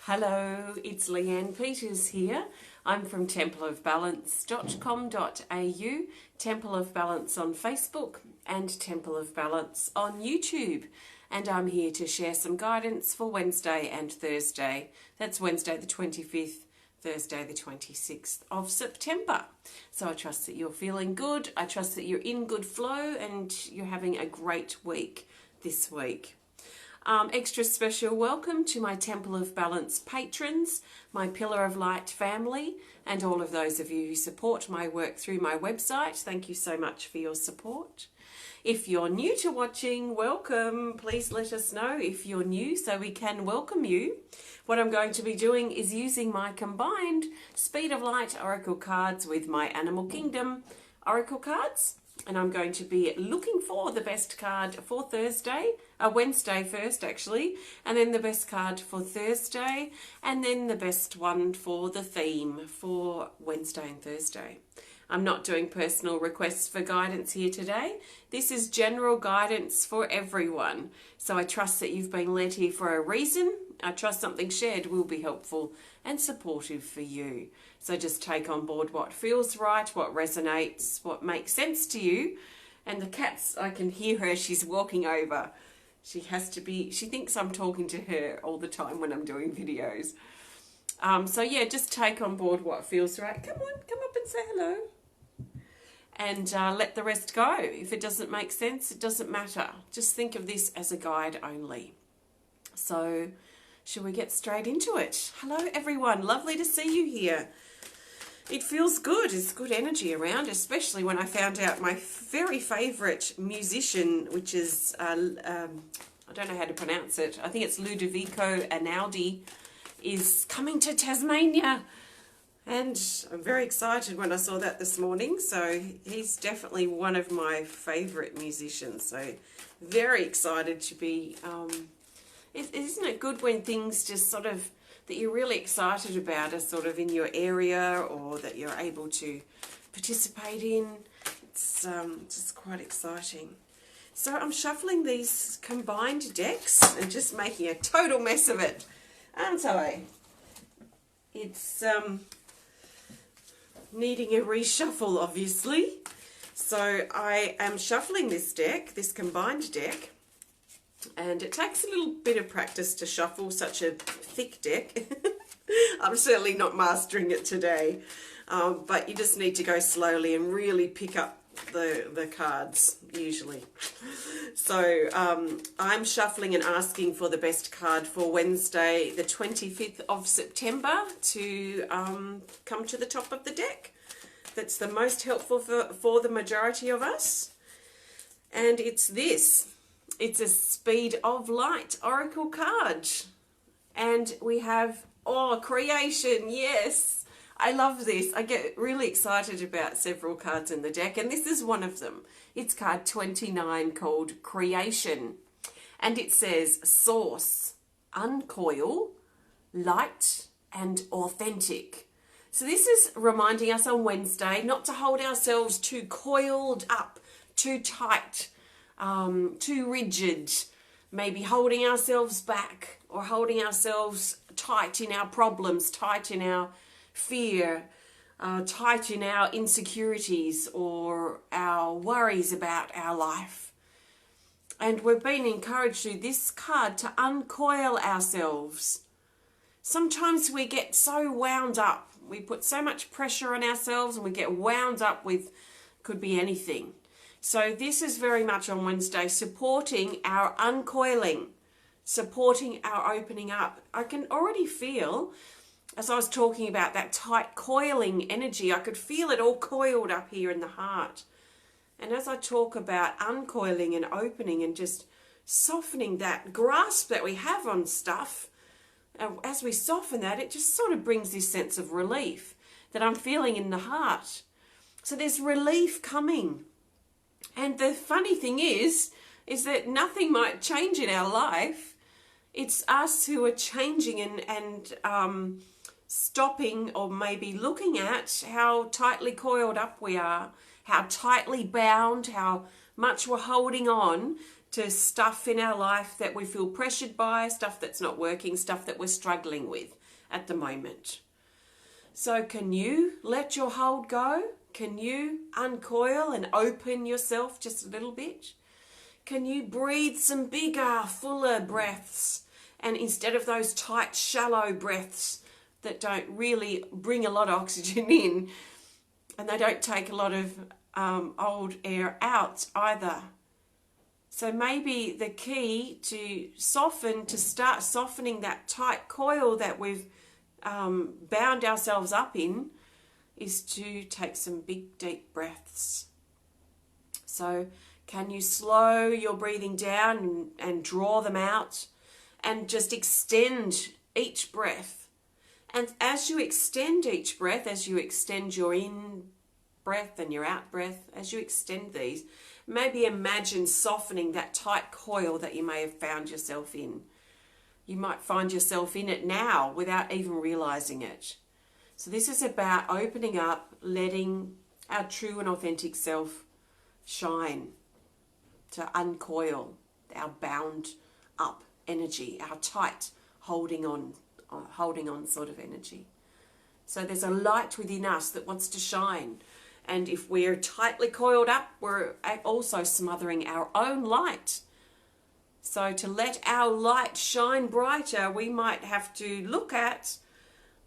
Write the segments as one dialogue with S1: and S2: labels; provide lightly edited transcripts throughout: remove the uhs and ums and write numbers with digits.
S1: Hello, it's Leanne Peters here. I'm from templeofbalance.com.au, Temple of Balance on Facebook and Temple of Balance on YouTube. And I'm here to share some guidance for Wednesday and Thursday. That's Wednesday the 25th, Thursday the 26th of September. So I trust that you're feeling good. I trust that you're in good flow and you're having a great week this week. Extra special welcome to my Temple of Balance patrons, my Pillar of Light family, and all of those of you who support my work through my website. Thank you so much for your support. If you're new to watching, welcome. Please let us know if you're new so we can welcome you. What I'm going to be doing is using my combined Speed of Light Oracle cards with my Animal Kingdom Oracle cards. And I'm going to be looking for the best card for Wednesday first actually, and then the best card for Thursday, and then the best one for the theme for Wednesday and Thursday. I'm not doing personal requests for guidance here today. This is general guidance for everyone. So I trust that you've been led here for a reason. I trust something shared will be helpful and supportive for you. So just take on board what feels right, what resonates, what makes sense to you. And the cat's, I can hear her, she's walking over. She thinks I'm talking to her all the time when I'm doing videos. So yeah, just take on board what feels right. Come on, come up and say hello. And let the rest go. If it doesn't make sense, it doesn't matter. Just think of this as a guide only. So, shall we get straight into it? Hello everyone, lovely to see you here. It feels good, there's good energy around, especially when I found out my very favourite musician, which is, I don't know how to pronounce it, I think it's Ludovico Einaudi, is coming to Tasmania. And I'm very excited when I saw that this morning, so he's definitely one of my favourite musicians, so very excited to be, isn't it good when things just sort of, that you're really excited about are sort of in your area or that you're able to participate in? It's just quite exciting. So I'm shuffling these combined decks and just making a total mess of it, aren't I? It's needing a reshuffle, obviously. So I am shuffling this deck, this combined deck, and it takes a little bit of practice to shuffle such a thick deck. I'm certainly not mastering it today, but you just need to go slowly and really pick up the cards, usually. So I'm shuffling and asking for the best card for Wednesday, the 25th of September, to come to the top of the deck. That's the most helpful for the majority of us. And it's this. It's a Speed of Light Oracle card. And we have, creation, yes. I love this. I get really excited about several cards in the deck, and this is one of them. It's card 29 called Creation. And it says Source, Uncoil, Light and Authentic. So this is reminding us on Wednesday not to hold ourselves too coiled up, too tight, too rigid, maybe holding ourselves back or holding ourselves tight in our problems, tight in our fear, tight in our insecurities or our worries about our life. And we've been encouraged through this card to uncoil ourselves. Sometimes we get so wound up. We put so much pressure on ourselves and we get wound up with, could be anything. So this is very much on Wednesday, supporting our uncoiling, supporting our opening up. I can already feel, as I was talking about that tight coiling energy, I could feel it all coiled up here in the heart. And as I talk about uncoiling and opening and just softening that grasp that we have on stuff, as we soften that, it just sort of brings this sense of relief that I'm feeling in the heart. So there's relief coming. And the funny thing is that nothing might change in our life. It's us who are changing and stopping or maybe looking at how tightly coiled up we are, how tightly bound, how much we're holding on to stuff in our life that we feel pressured by, stuff that's not working, stuff that we're struggling with at the moment. So can you let your hold go? Can you uncoil and open yourself just a little bit? Can you breathe some bigger, fuller breaths? And instead of those tight, shallow breaths that don't really bring a lot of oxygen in, and they don't take a lot of old air out either. So maybe the key to start softening that tight coil that we've bound ourselves up in, is to take some big, deep breaths. So can you slow your breathing down and draw them out and just extend each breath? And as you extend each breath, as you extend your in breath and your out breath, as you extend these, maybe imagine softening that tight coil that you may have found yourself in. You might find yourself in it now without even realizing it. So this is about opening up, letting our true and authentic self shine, to uncoil our bound up energy, our tight holding on sort of energy. So there's a light within us that wants to shine. And if we're tightly coiled up, we're also smothering our own light. So to let our light shine brighter, we might have to look at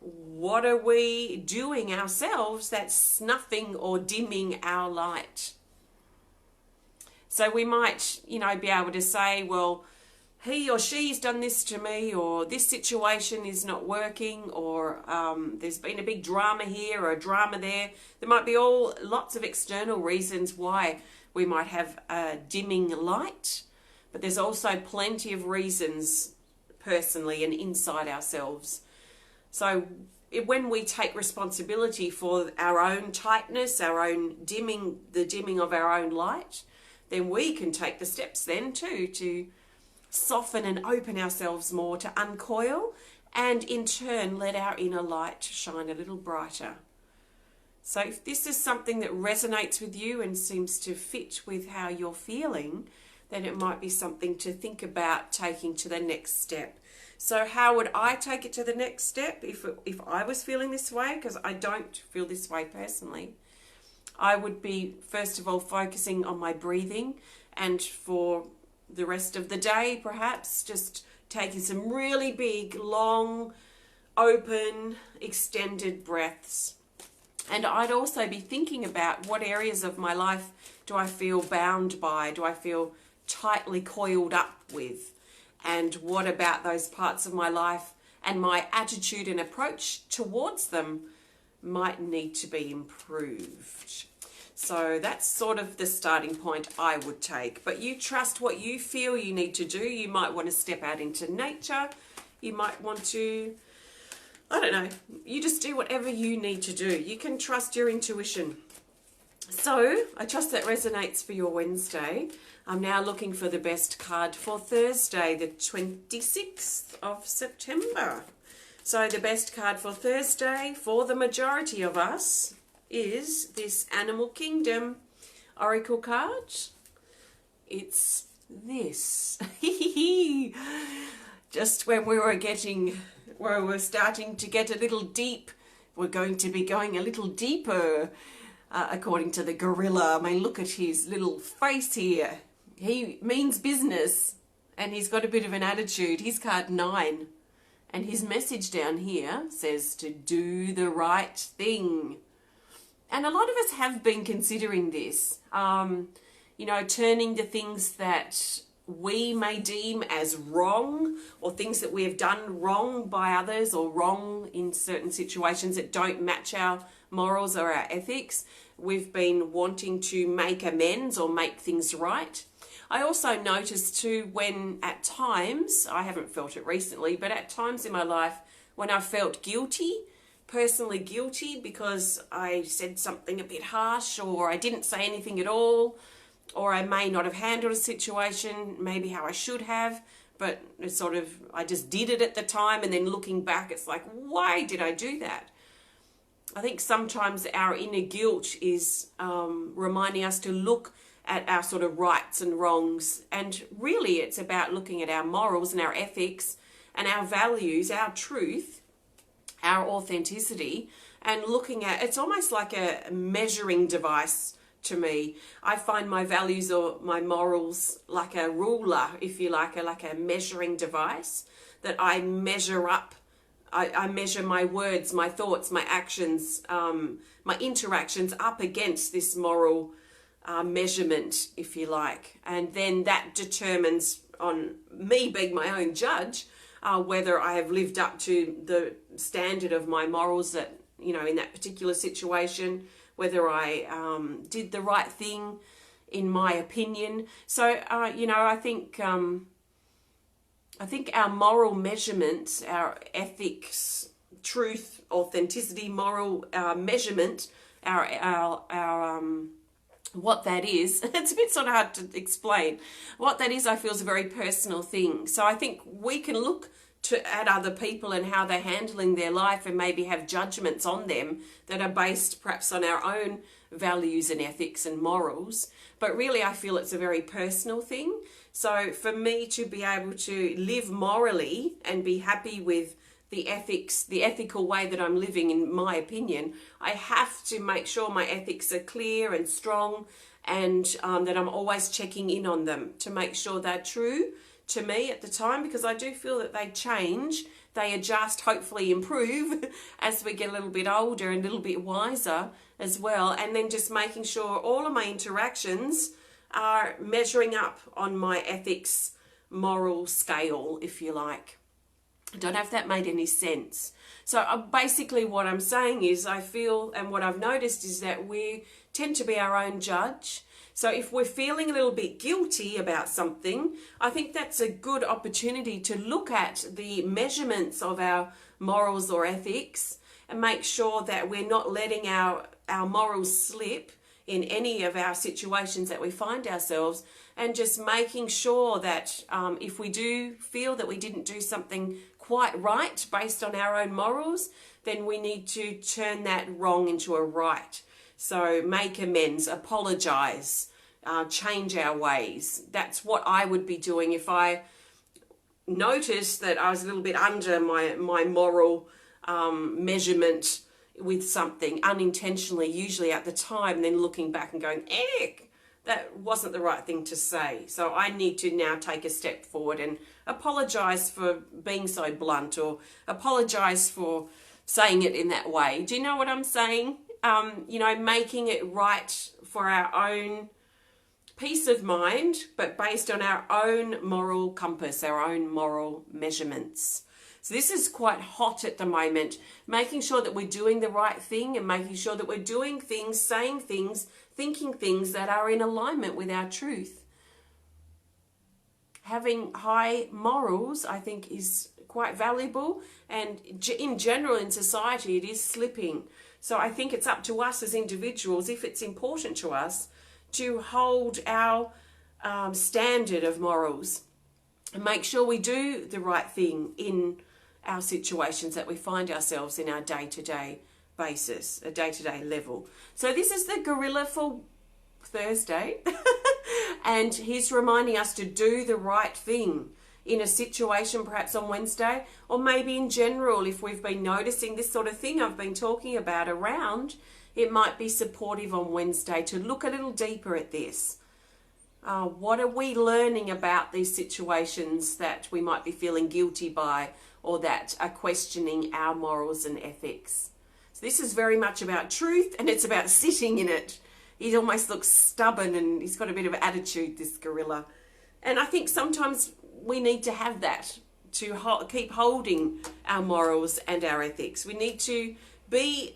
S1: what are we doing ourselves that's snuffing or dimming our light. So we might, be able to say, well, he or she's done this to me, or this situation is not working, or there's been a big drama here or a drama there. There might be lots of external reasons why we might have a dimming light, but there's also plenty of reasons personally and inside ourselves. So when we take responsibility for our own tightness, our own the dimming of our own light, then we can take the steps then too to soften and open ourselves more, to uncoil, and in turn let our inner light shine a little brighter. So if this is something that resonates with you and seems to fit with how you're feeling, then it might be something to think about taking to the next step. So how would I take it to the next step if I was feeling this way? Because I don't feel this way personally. I would be, first of all, focusing on my breathing, and for the rest of the day, perhaps, just taking some really big, long, open, extended breaths. And I'd also be thinking about what areas of my life do I feel bound by, do I feel tightly coiled up with? And what about those parts of my life and my attitude and approach towards them might need to be improved? So that's sort of the starting point I would take. But you trust what you feel you need to do. You might want to step out into nature. You might want to, I don't know, you just do whatever you need to do. You can trust your intuition. So I trust that resonates for your Wednesday. I'm now looking for the best card for Thursday, the 26th of September. So the best card for Thursday for the majority of us is this Animal Kingdom Oracle card. It's this. Just when we were starting to get a little deep, we're going to be going a little deeper, according to the gorilla. I mean, look at his little face here. He means business, and he's got a bit of an attitude. He's card 9. And his message down here says to do the right thing. And a lot of us have been considering this, turning the things that we may deem as wrong, or things that we have done wrong by others, or wrong in certain situations that don't match our morals or our ethics. We've been wanting to make amends or make things right. I also noticed too, when at times, I haven't felt it recently, but at times in my life when I felt guilty, personally guilty, because I said something a bit harsh, or I didn't say anything at all, or I may not have handled a situation maybe how I should have, but it's sort of, I just did it at the time, and then looking back, it's like, why did I do that? I think sometimes our inner guilt is reminding us to look at our sort of rights and wrongs. And really it's about looking at our morals and our ethics and our values, our truth, our authenticity, and looking at, it's almost like a measuring device to me. I find my values or my morals like a ruler, if you like a measuring device that I measure up. I measure my words, my thoughts, my actions, my interactions up against this moral measurement, if you like. And then that determines, on me being my own judge, whether I have lived up to the standard of my morals that, you know, in that particular situation, whether I did the right thing in my opinion. So, you know, I think our moral measurement, our ethics, truth, authenticity, moral measurement, our what that is, it's a bit sort of hard to explain. What that is, I feel, is a very personal thing. So I think we can look at other people and how they're handling their life and maybe have judgments on them that are based perhaps on our own values and ethics and morals. But really, I feel it's a very personal thing. So for me to be able to live morally and be happy with the ethics, the ethical way that I'm living, in my opinion, I have to make sure my ethics are clear and strong, and that I'm always checking in on them to make sure they're true to me at the time, because I do feel that they change, they adjust, hopefully improve as we get a little bit older and a little bit wiser as well. And then just making sure all of my interactions are measuring up on my ethics moral scale, if you like. I don't know if that made any sense. So basically what I'm saying is, I feel, and what I've noticed is that we tend to be our own judge. So if we're feeling a little bit guilty about something, I think that's a good opportunity to look at the measurements of our morals or ethics and make sure that we're not letting our morals slip in any of our situations that we find ourselves, and just making sure that if we do feel that we didn't do something quite right based on our own morals, then we need to turn that wrong into a right. So make amends, apologize, change our ways. That's what I would be doing if I noticed that I was a little bit under my moral measurement with something unintentionally, usually at the time, and then looking back and going, eck, that wasn't the right thing to say. So I need to now take a step forward and apologize for being so blunt, or apologize for saying it in that way. Do you know what I'm saying? You know, making it right for our own peace of mind, but based on our own moral compass, our own moral measurements. So this is quite hot at the moment, making sure that we're doing the right thing and making sure that we're doing things, saying things, thinking things that are in alignment with our truth. Having high morals, I think, is quite valuable, and in general in society it is slipping. So I think it's up to us as individuals, if it's important to us, to hold our standard of morals and make sure we do the right thing in our situations that we find ourselves in our day-to-day basis, a day-to-day level. So this is the gorilla for Thursday and he's reminding us to do the right thing in a situation perhaps on Wednesday, or maybe in general if we've been noticing this sort of thing I've been talking about around. It might be supportive on Wednesday to look a little deeper at this. What are we learning about these situations that we might be feeling guilty by, or that are questioning our morals and ethics? So this is very much about truth, and it's about sitting in it. He almost looks stubborn and he's got a bit of attitude, this gorilla. And I think sometimes we need to have that, to keep holding our morals and our ethics. We need to be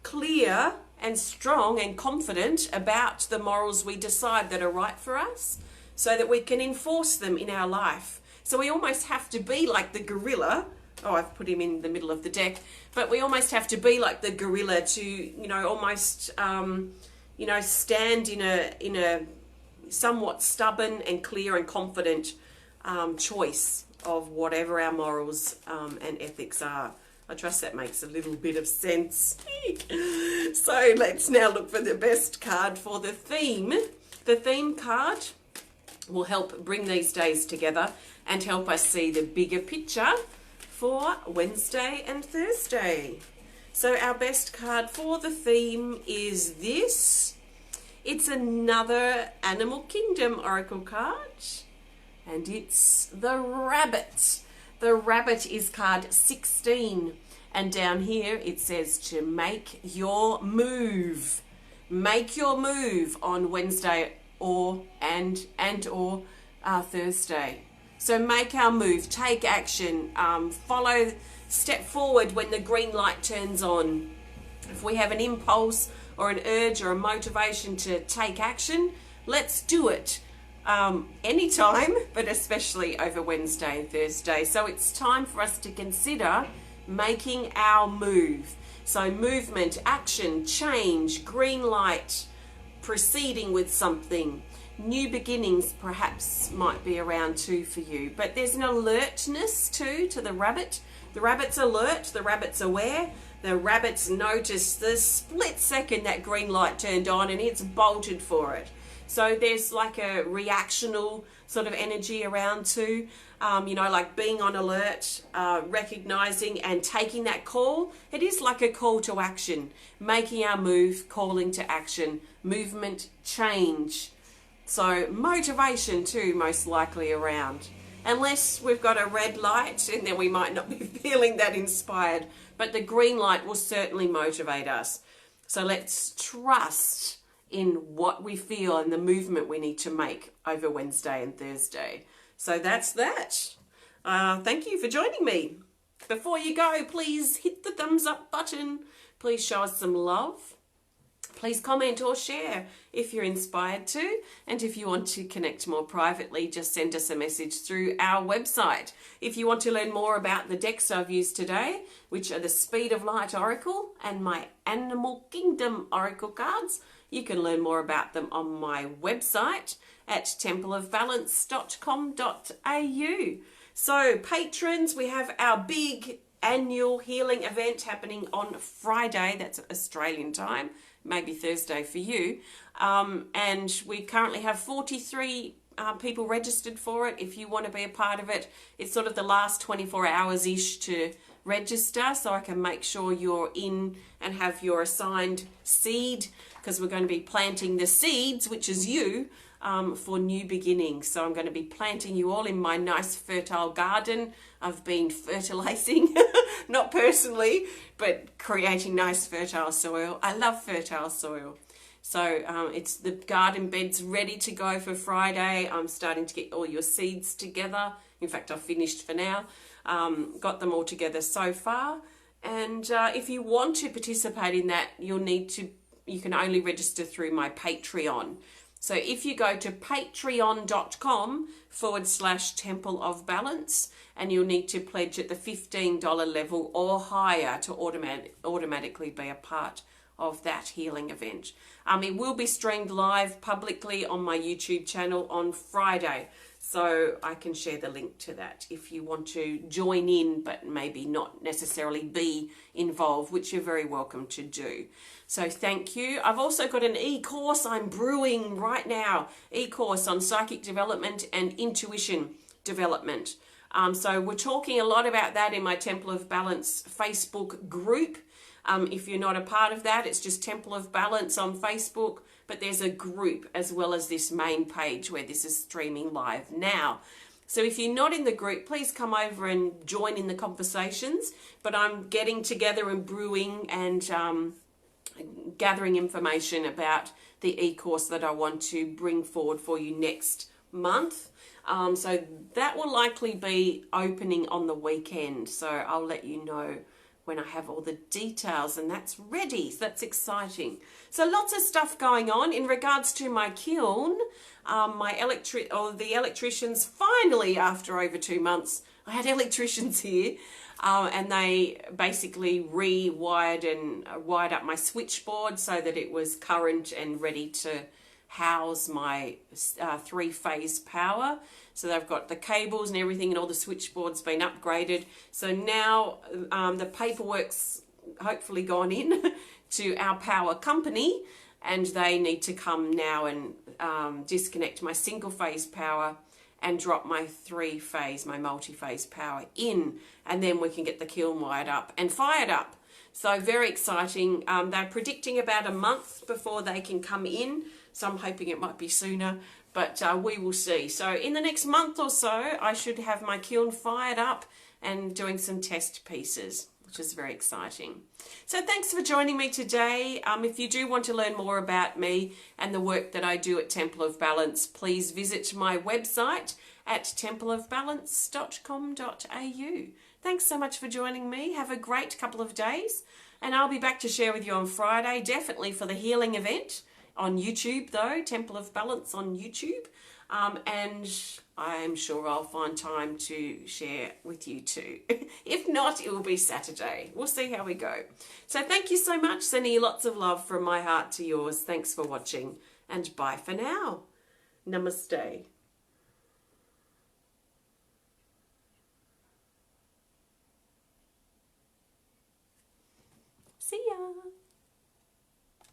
S1: clear and strong and confident about the morals we decide that are right for us, so that we can enforce them in our life. So we almost have to be like the gorilla. Oh, I've put him in the middle of the deck. But we almost have to be like the gorilla to, you know, almost, you know, stand in a somewhat stubborn and clear and confident choice of whatever our morals and ethics are I trust that makes a little bit of sense. So let's now look for the best card for the theme. The theme card will help bring these days together and help us see the bigger picture for Wednesday and Thursday. So our best card for the theme is this. It's another Animal Kingdom Oracle card, and it's the Rabbit. The Rabbit is card 16, and down here it says to make your move. Make your move on Wednesday or Thursday. So make our move, take action, step forward when the green light turns on. If we have an impulse or an urge or a motivation to take action, let's do it. Anytime, but especially over Wednesday and Thursday. So it's time for us to consider making our move. So movement, action, change, green light, proceeding with something. New beginnings perhaps might be around too for you. But there's an alertness too to the rabbit. The rabbit's alert, the rabbit's aware. The rabbit's noticed the split second that green light turned on and it's bolted for it. So there's like a reactional sort of energy around too, like being on alert, recognizing and taking that call. It is like a call to action, making our move, calling to action, movement, change. So motivation too, most likely around. Unless we've got a red light and then we might not be feeling that inspired, but the green light will certainly motivate us. So let's trust in what we feel and the movement we need to make over Wednesday and Thursday. So that's that. Thank you for joining me. Before you go, please hit the thumbs up button. Please show us some love. Please comment or share if you're inspired to. And if you want to connect more privately, just send us a message through our website. If you want to learn more about the decks I've used today, which are the Speed of Light Oracle and my Animal Kingdom Oracle cards, you can learn more about them on my website at templeofbalance.com.au. So patrons, we have our big annual healing event happening on Friday. That's Australian time, maybe Thursday for you. And we currently have 43 people registered for it. If you want to be a part of it, it's sort of the last 24 hours-ish to register, so I can make sure you're in and have your assigned seed, because we're going to be planting the seeds, which is you, for new beginnings. So I'm going to be planting you all in my nice fertile garden. I've been fertilizing, not personally, but creating nice fertile soil. I love fertile soil. So it's the garden bed's ready to go for Friday. I'm starting to get all your seeds together. In fact, I've finished for now. Got them all together so far. And if you want to participate in that, you can only register through my Patreon. So if you go to patreon.com/Temple of Balance, and you'll need to pledge at the $15 level or higher to automatically be a part of that healing event. It will be streamed live publicly on my YouTube channel on Friday. So I can share the link to that if you want to join in, but maybe not necessarily be involved, which you're very welcome to do. So thank you. I've also got an e-course I'm brewing right now, e-course on psychic development and intuition development. So we're talking a lot about that in my Temple of Balance Facebook group. If you're not a part of that, it's just Temple of Balance on Facebook. But there's a group as well as this main page where this is streaming live now. So if you're not in the group, please come over and join in the conversations. But I'm getting together and brewing and gathering information about the e-course that I want to bring forward for you next month. So that will likely be opening on the weekend. So I'll let you know when I have all the details, and that's ready. So that's exciting. So lots of stuff going on in regards to my kiln. The electricians finally, after over 2 months, I had electricians here, and they basically rewired and wired up my switchboard so that it was current and ready to house my three-phase power. So they've got the cables and everything, and all the switchboards been upgraded. So now the paperwork's hopefully gone in to our power company, and they need to come now and disconnect my single-phase power and drop my three-phase, my multi-phase power in, and then we can get the kiln wired up and fired up. So very exciting. They're predicting about a month before they can come in, so I'm hoping it might be sooner, but we will see. So in the next month or so, I should have my kiln fired up and doing some test pieces, which is very exciting. So thanks for joining me today. If you do want to learn more about me and the work that I do at Temple of Balance, please visit my website at templeofbalance.com.au. Thanks so much for joining me. Have a great couple of days, and I'll be back to share with you on Friday, definitely for the healing event on YouTube though, Temple of Balance on YouTube. And I'm sure I'll find time to share with you too. If not, it will be Saturday. We'll see how we go. So thank you so much. Sending you lots of love from my heart to yours. Thanks for watching, and bye for now. Namaste. See ya.